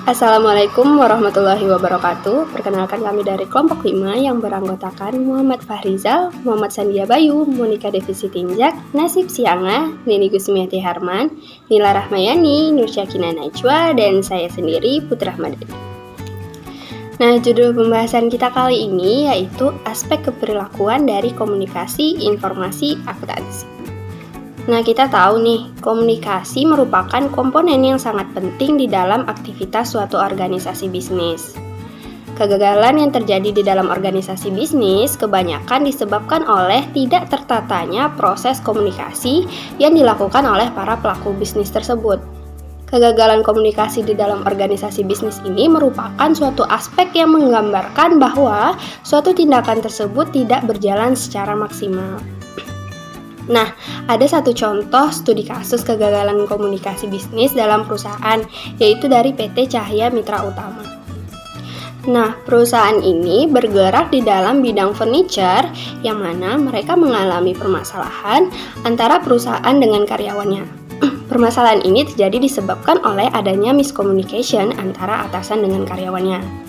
Assalamualaikum warahmatullahi wabarakatuh. Perkenalkan kami dari kelompok 5 yang beranggotakan Muhammad Fahrizal, Muhammad Sandia Bayu, Monika Devi Sitinjak, Nasib Sianga, Neni Gusmiati Harman, Nila Rahmayani, Nur Syakina Najwa, dan saya sendiri Putra Ahmadani. Nah, judul pembahasan kita kali ini yaitu aspek keperilakuan dari komunikasi, informasi, akuntansi. Nah, kita tahu nih, komunikasi merupakan komponen yang sangat penting di dalam aktivitas suatu organisasi bisnis. Kegagalan yang terjadi di dalam organisasi bisnis kebanyakan disebabkan oleh tidak tertatanya proses komunikasi yang dilakukan oleh para pelaku bisnis tersebut. Kegagalan komunikasi di dalam organisasi bisnis ini merupakan suatu aspek yang menggambarkan bahwa suatu tindakan tersebut tidak berjalan secara maksimal. Nah, ada satu contoh studi kasus kegagalan komunikasi bisnis dalam perusahaan, yaitu dari PT Cahya Mitra Utama. Nah, perusahaan ini bergerak di dalam bidang furniture, yang mana mereka mengalami permasalahan antara perusahaan dengan karyawannya. Permasalahan ini terjadi disebabkan oleh adanya miscommunication antara atasan dengan karyawannya.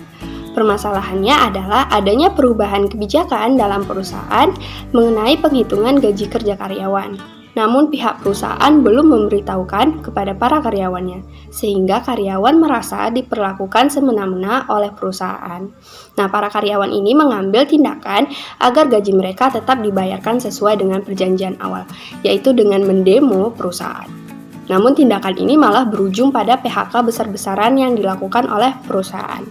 Permasalahannya adalah adanya perubahan kebijakan dalam perusahaan mengenai penghitungan gaji kerja karyawan. Namun pihak perusahaan belum memberitahukan kepada para karyawannya, sehingga karyawan merasa diperlakukan semena-mena oleh perusahaan. Nah, para karyawan ini mengambil tindakan agar gaji mereka tetap dibayarkan sesuai dengan perjanjian awal, yaitu dengan mendemo perusahaan. Namun tindakan ini malah berujung pada PHK besar-besaran yang dilakukan oleh perusahaan.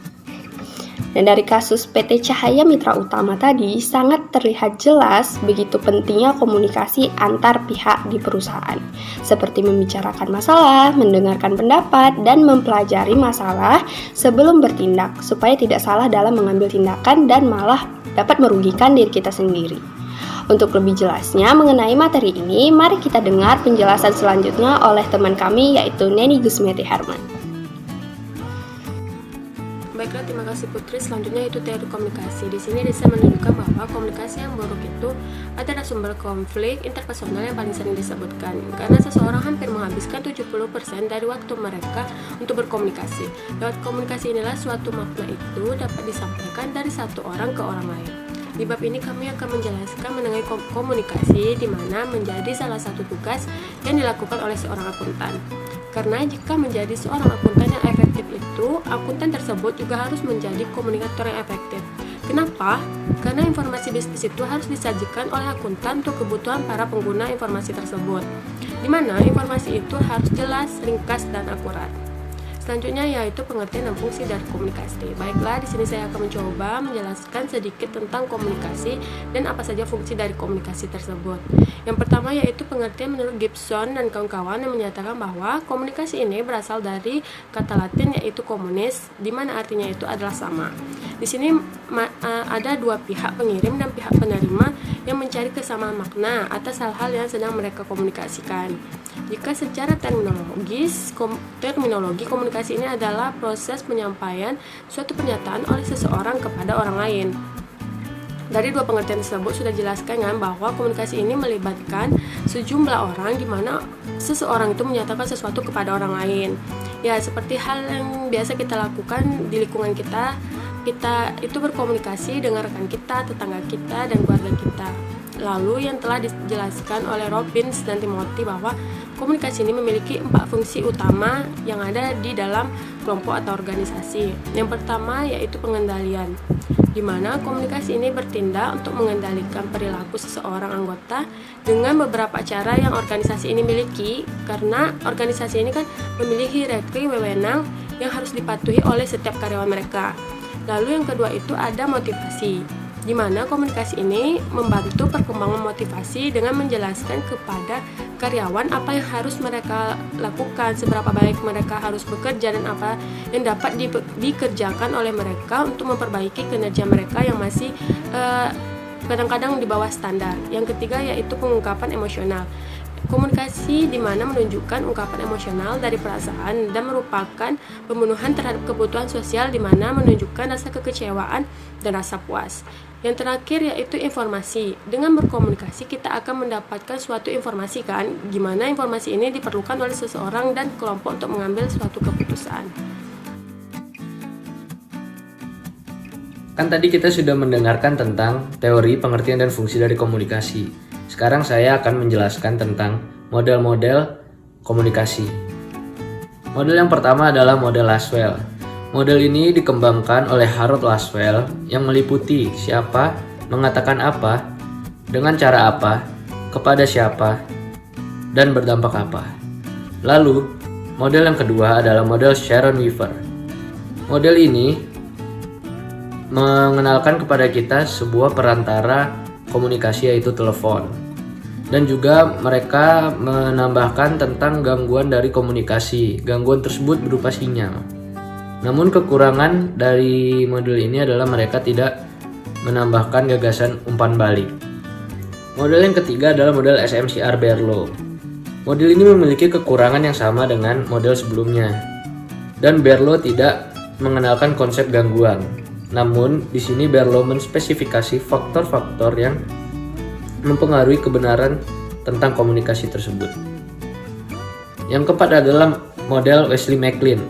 Dan dari kasus PT Cahya Mitra Utama tadi sangat terlihat jelas begitu pentingnya komunikasi antar pihak di perusahaan, seperti membicarakan masalah, mendengarkan pendapat, dan mempelajari masalah sebelum bertindak supaya tidak salah dalam mengambil tindakan dan malah dapat merugikan diri kita sendiri. Untuk lebih jelasnya mengenai materi ini, mari kita dengar penjelasan selanjutnya oleh teman kami yaitu Neni Gusmiati Harman. Baiklah, terima kasih Putri. Selanjutnya itu teori komunikasi. Di sini bisa menunjukkan bahwa komunikasi yang buruk itu adalah sumber konflik interpersonal yang paling sering disebutkan. Karena seseorang hampir menghabiskan 70% dari waktu mereka untuk berkomunikasi. Lewat komunikasi inilah suatu makna itu dapat disampaikan dari satu orang ke orang lain. Di bab ini kami akan menjelaskan mengenai komunikasi, di mana menjadi salah satu tugas yang dilakukan oleh seorang akuntan. Karena jika menjadi seorang akuntan yang efektif itu, akuntan tersebut juga harus menjadi komunikator yang efektif. Kenapa? Karena informasi bisnis itu harus disajikan oleh akuntan untuk kebutuhan para pengguna informasi tersebut, di mana informasi itu harus jelas, ringkas, dan akurat. Selanjutnya yaitu pengertian dan fungsi dari komunikasi. Baiklah, di sini saya akan mencoba menjelaskan sedikit tentang komunikasi dan apa saja fungsi dari komunikasi tersebut. Yang pertama yaitu pengertian menurut Gibson dan kawan-kawan yang menyatakan bahwa komunikasi ini berasal dari kata Latin yaitu communis, di mana artinya itu adalah sama. Di sini ada dua pihak, pengirim dan pihak penerima, yang mencari kesamaan makna atas hal-hal yang sedang mereka komunikasikan. Jika secara terminologi komunikasi ini adalah proses penyampaian suatu pernyataan oleh seseorang kepada orang lain. Dari dua pengertian tersebut sudah jelaskan kan bahwa komunikasi ini melibatkan sejumlah orang di mana seseorang itu menyatakan sesuatu kepada orang lain. Ya, seperti hal yang biasa kita lakukan di lingkungan kita itu berkomunikasi dengan rekan kita, tetangga kita, dan keluarga kita. Lalu yang telah dijelaskan oleh Robbins dan Timothy bahwa komunikasi ini memiliki 4 fungsi utama yang ada di dalam kelompok atau organisasi. Yang pertama yaitu pengendalian, di mana komunikasi ini bertindak untuk mengendalikan perilaku seseorang anggota dengan beberapa cara yang organisasi ini miliki, karena organisasi ini kan memiliki hierarki wewenang yang harus dipatuhi oleh setiap karyawan mereka. Lalu yang kedua itu ada motivasi, di mana komunikasi ini membantu perkembangan motivasi dengan menjelaskan kepada karyawan apa yang harus mereka lakukan, seberapa baik mereka harus bekerja, dan apa yang dapat dikerjakan oleh mereka untuk memperbaiki kinerja mereka yang masih kadang-kadang di bawah standar. Yang ketiga yaitu pengungkapan emosional. Komunikasi di mana menunjukkan ungkapan emosional dari perasaan dan merupakan pemenuhan terhadap kebutuhan sosial, di mana menunjukkan rasa kekecewaan dan rasa puas. Yang terakhir yaitu informasi. Dengan berkomunikasi kita akan mendapatkan suatu informasi kan, gimana informasi ini diperlukan oleh seseorang dan kelompok untuk mengambil suatu keputusan. Kan tadi kita sudah mendengarkan tentang teori, pengertian, dan fungsi dari komunikasi. Sekarang saya akan menjelaskan tentang model-model komunikasi. Model yang pertama adalah model Lasswell. Model ini dikembangkan oleh Harold Lasswell yang meliputi siapa, mengatakan apa, dengan cara apa, kepada siapa, dan berdampak apa. Lalu, model yang kedua adalah model Sharon Weaver. Model ini mengenalkan kepada kita sebuah perantara komunikasi yaitu telepon. Dan juga mereka menambahkan tentang gangguan dari komunikasi. Gangguan tersebut berupa sinyal. Namun kekurangan dari model ini adalah mereka tidak menambahkan gagasan umpan balik. Model yang ketiga adalah model SMCR Berlow. Model ini memiliki kekurangan yang sama dengan model sebelumnya. Dan Berlow tidak mengenalkan konsep gangguan. Namun, di sini Berlow menspesifikasi faktor-faktor yang mempengaruhi kebenaran tentang komunikasi tersebut. Yang keempat adalah model Wesley McLean.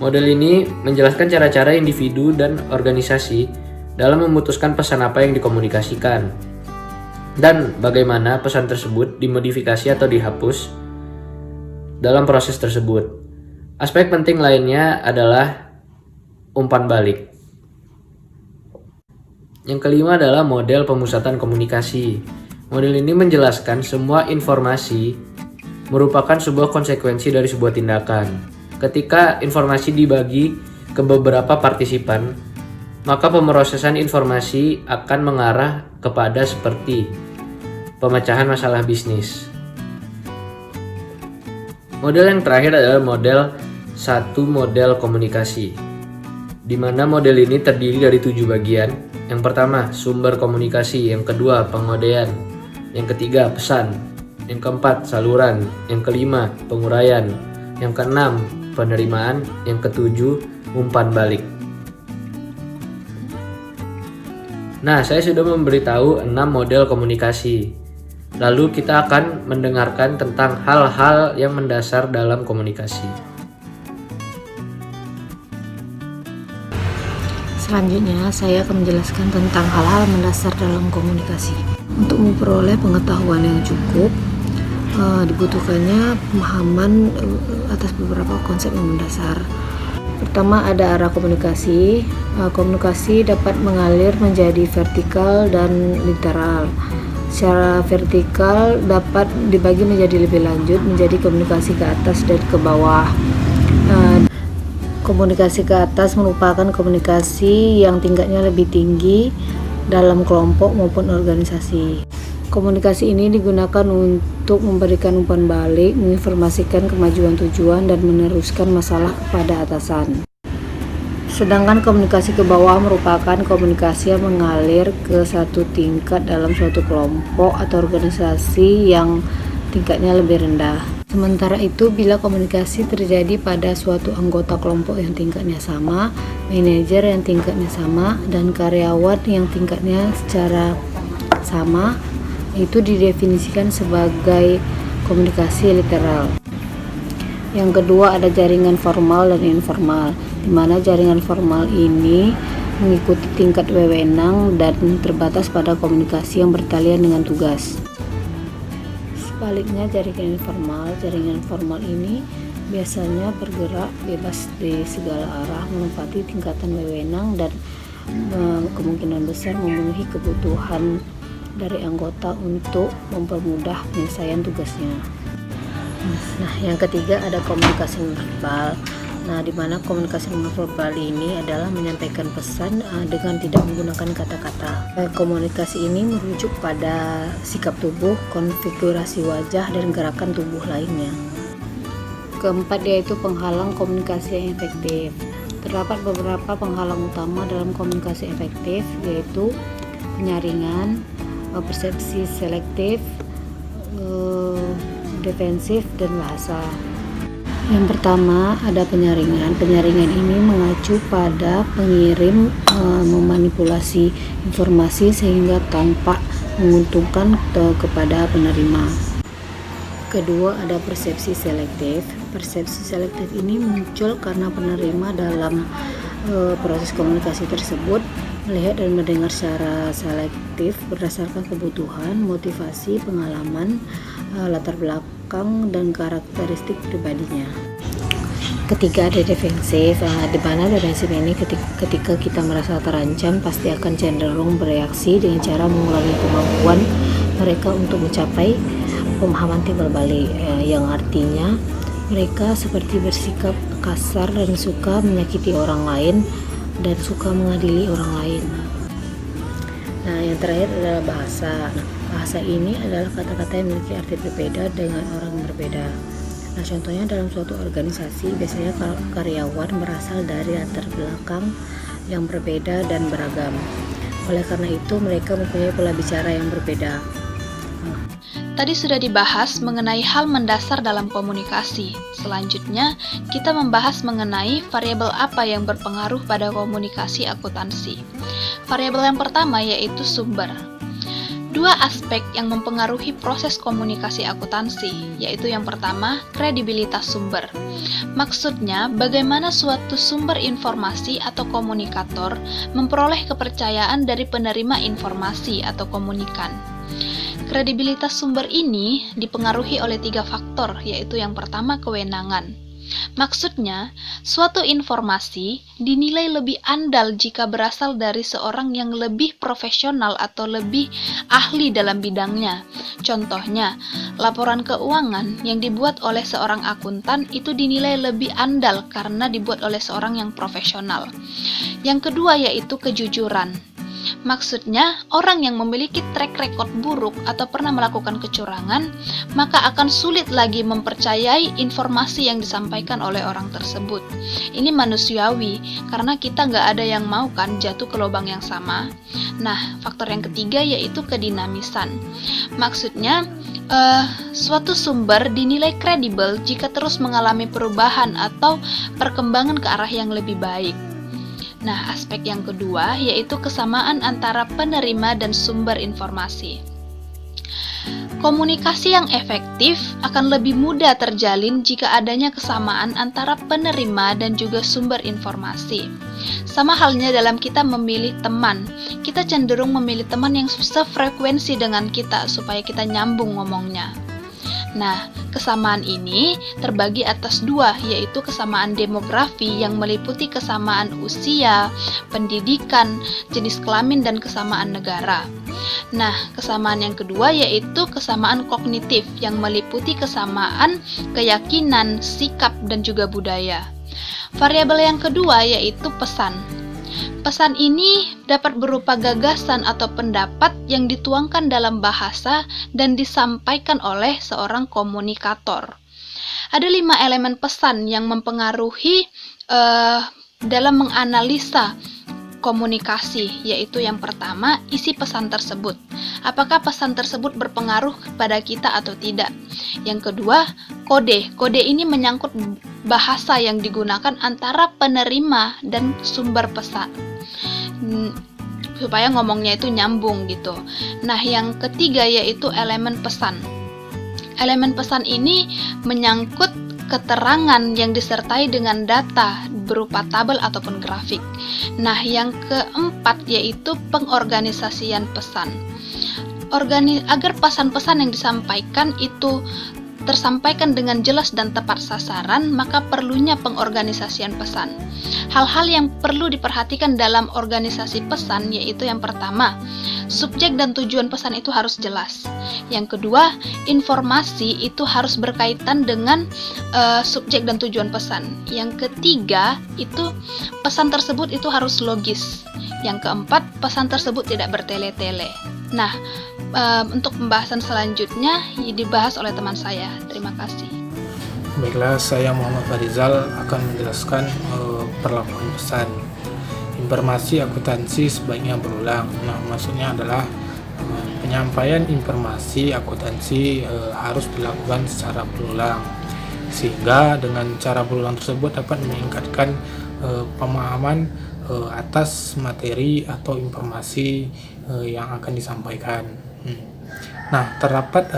Model ini menjelaskan cara-cara individu dan organisasi dalam memutuskan pesan apa yang dikomunikasikan dan bagaimana pesan tersebut dimodifikasi atau dihapus dalam proses tersebut. Aspek penting lainnya adalah umpan balik. Yang kelima adalah model pemusatan komunikasi. Model ini menjelaskan semua informasi merupakan sebuah konsekuensi dari sebuah tindakan. Ketika informasi dibagi ke beberapa partisipan, maka pemrosesan informasi akan mengarah kepada seperti pemecahan masalah bisnis. Model yang terakhir adalah model model komunikasi, di mana model ini terdiri dari 7 bagian. Yang pertama, sumber komunikasi. Yang kedua, pengodaian. Yang ketiga, pesan. Yang keempat, saluran. Yang kelima, penguraian. Yang keenam, penerimaan. Yang ketujuh, umpan balik. Nah, saya sudah memberitahu 6 model komunikasi. Lalu kita akan mendengarkan tentang hal-hal yang mendasar dalam komunikasi. Selanjutnya, saya akan menjelaskan tentang hal-hal mendasar dalam komunikasi. Untuk memperoleh pengetahuan yang cukup, dibutuhkannya pemahaman atas beberapa konsep yang mendasar. Pertama, ada arah komunikasi. Komunikasi dapat mengalir menjadi vertikal dan literal. Secara vertikal dapat dibagi menjadi lebih lanjut, menjadi komunikasi ke atas dan ke bawah. Komunikasi ke atas merupakan komunikasi yang tingkatnya lebih tinggi dalam kelompok maupun organisasi. Komunikasi ini digunakan untuk memberikan umpan balik, menginformasikan kemajuan tujuan, dan meneruskan masalah kepada atasan. Sedangkan komunikasi ke bawah merupakan komunikasi yang mengalir ke satu tingkat dalam suatu kelompok atau organisasi yang tingkatnya lebih rendah. Sementara itu, bila komunikasi terjadi pada suatu anggota kelompok yang tingkatnya sama, manajer yang tingkatnya sama, dan karyawan yang tingkatnya secara sama, itu didefinisikan sebagai komunikasi literal. Yang kedua, ada jaringan formal dan informal, di mana jaringan formal ini mengikuti tingkat wewenang dan terbatas pada komunikasi yang bertalian dengan tugas. Sebaliknya, jaringan formal ini biasanya bergerak bebas di segala arah, menempati tingkatan wewenang dan kemungkinan besar memenuhi kebutuhan dari anggota untuk mempermudah penyelesaian tugasnya. Nah, yang ketiga ada komunikasi nonverbal. Nah, di mana komunikasi nonverbal ini adalah menyampaikan pesan dengan tidak menggunakan kata-kata. Komunikasi ini merujuk pada sikap tubuh, konfigurasi wajah, dan gerakan tubuh lainnya. Keempat, yaitu penghalang komunikasi yang efektif. Terdapat beberapa penghalang utama dalam komunikasi efektif, yaitu penyaringan, persepsi selektif, defensif, dan bahasa. Yang pertama ada penyaringan. Penyaringan ini mengacu pada pengirim memanipulasi informasi sehingga tampak menguntungkan kepada penerima. Kedua ada persepsi selektif. Persepsi selektif ini muncul karena penerima dalam proses komunikasi tersebut, melihat dan mendengar secara selektif berdasarkan kebutuhan, motivasi, pengalaman, latar belakang, dan karakteristik pribadinya. Ketiga, ada defensif, di mana defensif ini ketika kita merasa terancam pasti akan cenderung bereaksi dengan cara mengurangi kemampuan mereka untuk mencapai pemahaman timbal balik, yang artinya mereka seperti bersikap kasar dan suka menyakiti orang lain dan suka mengadili orang lain. Nah, yang terakhir adalah bahasa. Nah, bahasa ini adalah kata-kata yang memiliki arti berbeda dengan orang yang berbeda. Nah, contohnya dalam suatu organisasi, biasanya karyawan berasal dari latar belakang yang berbeda dan beragam. Oleh karena itu, mereka mempunyai pola bicara yang berbeda. Tadi sudah dibahas mengenai hal mendasar dalam komunikasi. Selanjutnya, kita membahas mengenai variabel apa yang berpengaruh pada komunikasi akuntansi. Variabel yang pertama yaitu sumber. Dua aspek yang mempengaruhi proses komunikasi akuntansi, yaitu yang pertama, kredibilitas sumber. Maksudnya, bagaimana suatu sumber informasi atau komunikator memperoleh kepercayaan dari penerima informasi atau komunikan. Kredibilitas sumber ini dipengaruhi oleh 3 faktor, yaitu yang pertama, kewenangan. Maksudnya, suatu informasi dinilai lebih andal jika berasal dari seorang yang lebih profesional atau lebih ahli dalam bidangnya. Contohnya, laporan keuangan yang dibuat oleh seorang akuntan itu dinilai lebih andal karena dibuat oleh seorang yang profesional. Yang kedua yaitu kejujuran. Maksudnya, orang yang memiliki track record buruk atau pernah melakukan kecurangan, maka akan sulit lagi mempercayai informasi yang disampaikan oleh orang tersebut. Ini manusiawi, karena kita nggak ada yang mau kan jatuh ke lubang yang sama. Nah, faktor yang ketiga yaitu kedinamisan. Maksudnya, suatu sumber dinilai kredibel jika terus mengalami perubahan atau perkembangan ke arah yang lebih baik. Nah, aspek yang kedua yaitu kesamaan antara penerima dan sumber informasi. Komunikasi yang efektif akan lebih mudah terjalin jika adanya kesamaan antara penerima dan juga sumber informasi. Sama halnya dalam kita memilih teman, kita cenderung memilih teman yang sefrekuensi dengan kita supaya kita nyambung ngomongnya. Nah, kesamaan ini terbagi atas 2, yaitu kesamaan demografi yang meliputi kesamaan usia, pendidikan, jenis kelamin, dan kesamaan negara. Nah, kesamaan yang kedua yaitu kesamaan kognitif yang meliputi kesamaan keyakinan, sikap, dan juga budaya. Variabel yang kedua yaitu pesan. Pesan ini dapat berupa gagasan atau pendapat yang dituangkan dalam bahasa dan disampaikan oleh seorang komunikator. Ada 5 elemen pesan yang mempengaruhi dalam menganalisa komunikasi, yaitu yang pertama, isi pesan tersebut. Apakah pesan tersebut berpengaruh kepada kita atau tidak? Yang kedua, kode. Kode ini menyangkut bahasa yang digunakan antara penerima dan sumber pesan, supaya ngomongnya itu nyambung gitu. Nah, yang ketiga yaitu elemen pesan. Elemen pesan ini menyangkut keterangan yang disertai dengan data berupa tabel ataupun grafik. Nah, yang keempat yaitu pengorganisasian pesan. Agar pesan-pesan yang disampaikan itu tersampaikan dengan jelas dan tepat sasaran, maka perlunya pengorganisasian pesan. Hal-hal yang perlu diperhatikan dalam organisasi pesan yaitu yang pertama, subjek dan tujuan pesan itu harus jelas. Yang kedua, informasi itu harus berkaitan dengan subjek dan tujuan pesan. Yang ketiga, itu pesan tersebut itu harus logis. Yang keempat, pesan tersebut tidak bertele-tele. Nah, untuk pembahasan selanjutnya dibahas oleh teman saya. Terima kasih. Baiklah, saya Muhammad Farizal akan menjelaskan perlakuan pesan. Informasi akuntansi sebaiknya berulang. Nah, maksudnya adalah penyampaian informasi akuntansi harus dilakukan secara berulang, sehingga dengan cara berulang tersebut dapat meningkatkan pemahaman atas materi atau informasi yang akan disampaikan. Nah, terdapat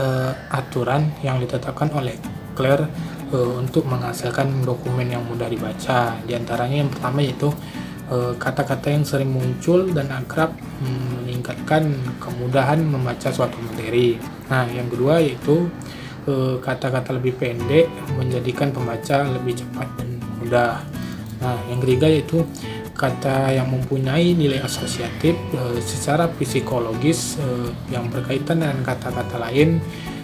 aturan yang ditetapkan oleh CLAIR untuk menghasilkan dokumen yang mudah dibaca. Di antaranya yang pertama yaitu kata-kata yang sering muncul dan akrab meningkatkan kemudahan membaca suatu materi. Nah, yang kedua yaitu kata-kata lebih pendek menjadikan pembaca lebih cepat dan mudah. Nah, yang ketiga yaitu kata yang mempunyai nilai asosiatif secara psikologis yang berkaitan dengan kata-kata lain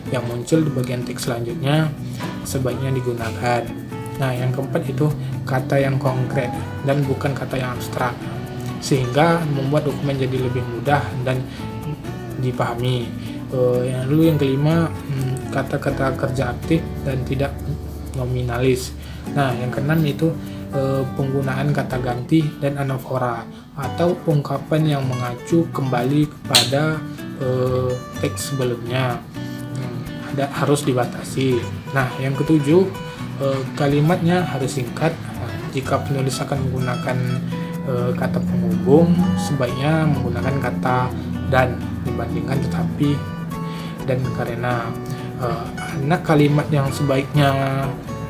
yang muncul di bagian teks selanjutnya sebaiknya digunakan. Nah, yang keempat itu kata yang konkret dan bukan kata yang abstrak, sehingga membuat dokumen jadi lebih mudah dan dipahami. Lalu yang kelima, kata-kata kerja aktif dan tidak nominalis. Nah, yang keenam itu penggunaan kata ganti dan anafora atau ungkapan yang mengacu kembali kepada teks sebelumnya harus dibatasi. Nah, yang ketujuh, kalimatnya harus singkat. Jika penulis akan menggunakan kata penghubung, sebaiknya menggunakan kata dan dibandingkan tetapi dan karena. Anak kalimat yang sebaiknya,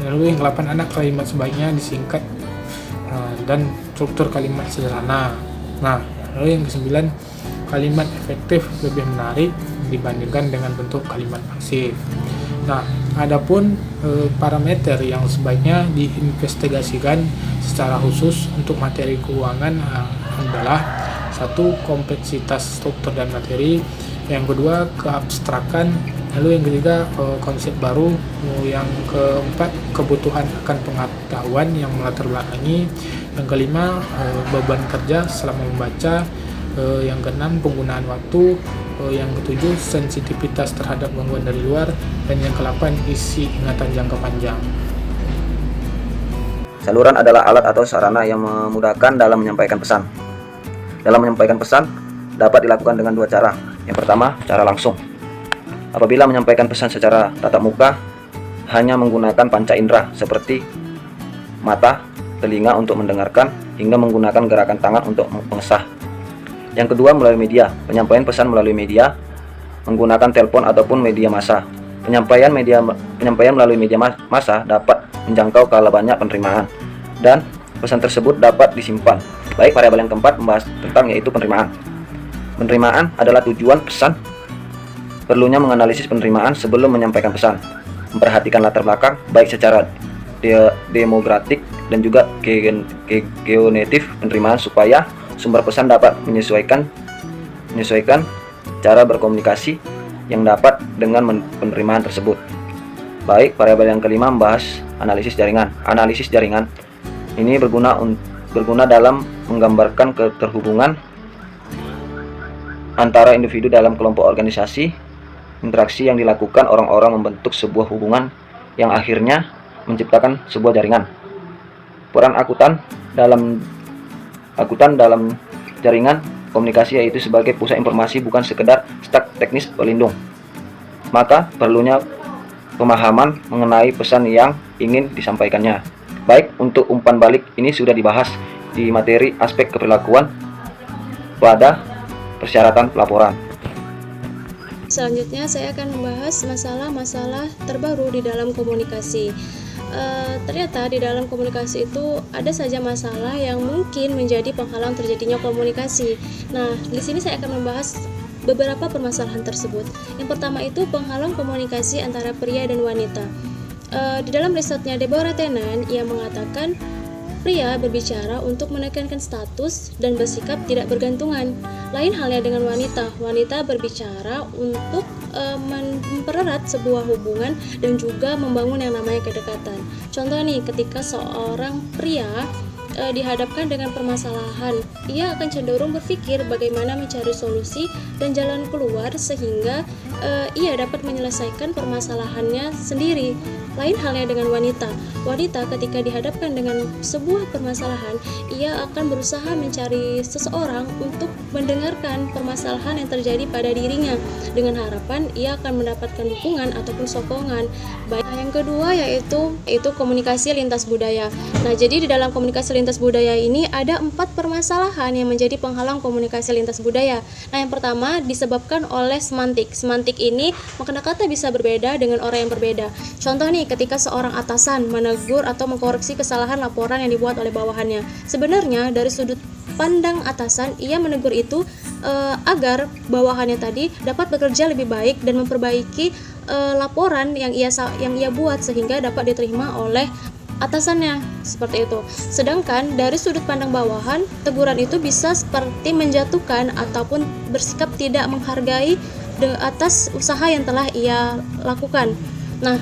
lalu yang 8 anak kalimat sebaiknya disingkat dan struktur kalimat sederhana. Nah, lalu yang ke-9, kalimat efektif lebih menarik dibandingkan dengan bentuk kalimat pasif. Nah, adapun parameter yang sebaiknya diinvestigasikan secara khusus untuk materi keuangan adalah 1. Kompleksitas struktur dan materi, yang kedua keabstrakan, lalu yang ketiga konsep baru, yang keempat kebutuhan akan pengetahuan yang melatar belakangi, yang kelima beban kerja selama membaca, yang keenam penggunaan waktu, yang ketujuh sensitivitas terhadap gangguan dari luar, dan yang ke-8 isi ingatan jangka panjang. Saluran adalah alat atau sarana yang memudahkan dalam menyampaikan pesan. Dalam menyampaikan pesan dapat dilakukan dengan 2 cara. Yang pertama, cara langsung. Apabila menyampaikan pesan secara tatap muka, hanya menggunakan panca indera seperti mata, telinga untuk mendengarkan, hingga menggunakan gerakan tangan untuk mengesah. Yang kedua, melalui media. Penyampaian pesan melalui media, menggunakan telepon ataupun media massa. Penyampaian melalui media massa dapat menjangkau skala banyak penerimaan, dan pesan tersebut dapat disimpan. Baik, variabel yang keempat membahas tentang yaitu penerimaan. Penerimaan adalah tujuan pesan. Perlunya menganalisis penerimaan sebelum menyampaikan pesan, memperhatikan latar belakang baik secara demografik dan juga geonetif penerimaan supaya sumber pesan dapat menyesuaikan cara berkomunikasi yang dapat dengan penerimaan tersebut. Baik, variabel yang kelima membahas analisis jaringan. Analisis jaringan ini berguna dalam menggambarkan keterhubungan antara individu dalam kelompok organisasi, interaksi yang dilakukan orang-orang membentuk sebuah hubungan yang akhirnya menciptakan sebuah jaringan. Peran akuntan dalam jaringan komunikasi yaitu sebagai pusat informasi, bukan sekedar staf teknis pelindung. Maka perlunya pemahaman mengenai pesan yang ingin disampaikannya. Baik, untuk umpan balik ini sudah dibahas di materi aspek keperlakuan pada persyaratan pelaporan. Selanjutnya saya akan membahas masalah-masalah terbaru di dalam komunikasi. Ternyata di dalam komunikasi itu ada saja masalah yang mungkin menjadi penghalang terjadinya komunikasi. Nah, di sini saya akan membahas beberapa permasalahan tersebut. Yang pertama itu penghalang komunikasi antara pria dan wanita. Di dalam risetnya Deborah Tennant, ia mengatakan pria berbicara untuk menekankan status dan bersikap tidak bergantungan. Lain halnya dengan wanita. Wanita berbicara untuk mempererat sebuah hubungan dan juga membangun yang namanya kedekatan. Contoh nih, ketika seorang pria dihadapkan dengan permasalahan, ia akan cenderung berpikir bagaimana mencari solusi dan jalan keluar sehingga ia dapat menyelesaikan permasalahannya sendiri. Lain halnya dengan wanita. Wanita ketika dihadapkan dengan sebuah permasalahan, ia akan berusaha mencari seseorang untuk mendengarkan permasalahan yang terjadi pada dirinya dengan harapan ia akan mendapatkan dukungan ataupun sokongan. Yang kedua yaitu komunikasi lintas budaya. Nah, jadi di dalam komunikasi lintas lintas budaya ini ada 4 permasalahan yang menjadi penghalang komunikasi lintas budaya. Nah, yang pertama disebabkan oleh semantik. Semantik ini makna kata bisa berbeda dengan orang yang berbeda. Contoh nih, ketika seorang atasan menegur atau mengkoreksi kesalahan laporan yang dibuat oleh bawahannya. Sebenarnya dari sudut pandang atasan, ia menegur itu agar bawahannya tadi dapat bekerja lebih baik dan memperbaiki laporan yang ia buat sehingga dapat diterima oleh atasannya, seperti itu. Sedangkan dari sudut pandang bawahan, teguran itu bisa seperti menjatuhkan ataupun bersikap tidak menghargai atas usaha yang telah ia lakukan. Nah,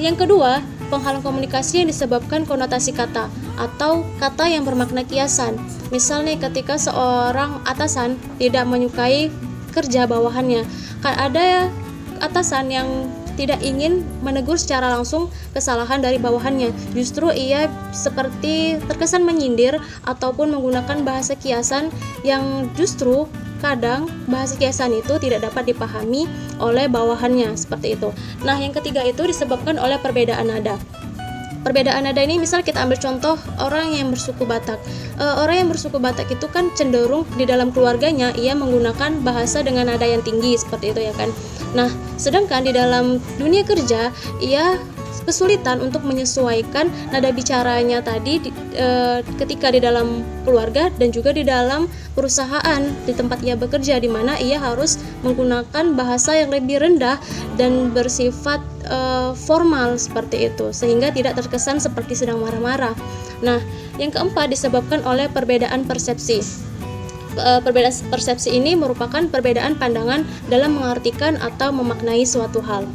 yang kedua, penghalang komunikasi yang disebabkan konotasi kata atau kata yang bermakna kiasan. Misalnya ketika seorang atasan tidak menyukai kerja bawahannya, kan ada atasan yang tidak ingin menegur secara langsung kesalahan dari bawahannya. Justru ia seperti terkesan menyindir ataupun menggunakan bahasa kiasan yang justru kadang bahasa kiasan itu tidak dapat dipahami oleh bawahannya, seperti itu. Nah, yang ketiga itu disebabkan oleh perbedaan nada. Perbedaan nada ini misal kita ambil contoh orang yang bersuku Batak. Orang yang bersuku Batak itu kan cenderung di dalam keluarganya ia menggunakan bahasa dengan nada yang tinggi, seperti itu ya kan. Nah, sedangkan di dalam dunia kerja ia kesulitan untuk menyesuaikan nada bicaranya tadi ketika di dalam keluarga dan juga di dalam perusahaan di tempat ia bekerja, di mana ia harus menggunakan bahasa yang lebih rendah dan bersifat formal, seperti itu, sehingga tidak terkesan seperti sedang marah-marah. Nah, yang keempat disebabkan oleh perbedaan persepsi. Perbedaan persepsi ini merupakan perbedaan pandangan dalam mengartikan atau memaknai suatu hal.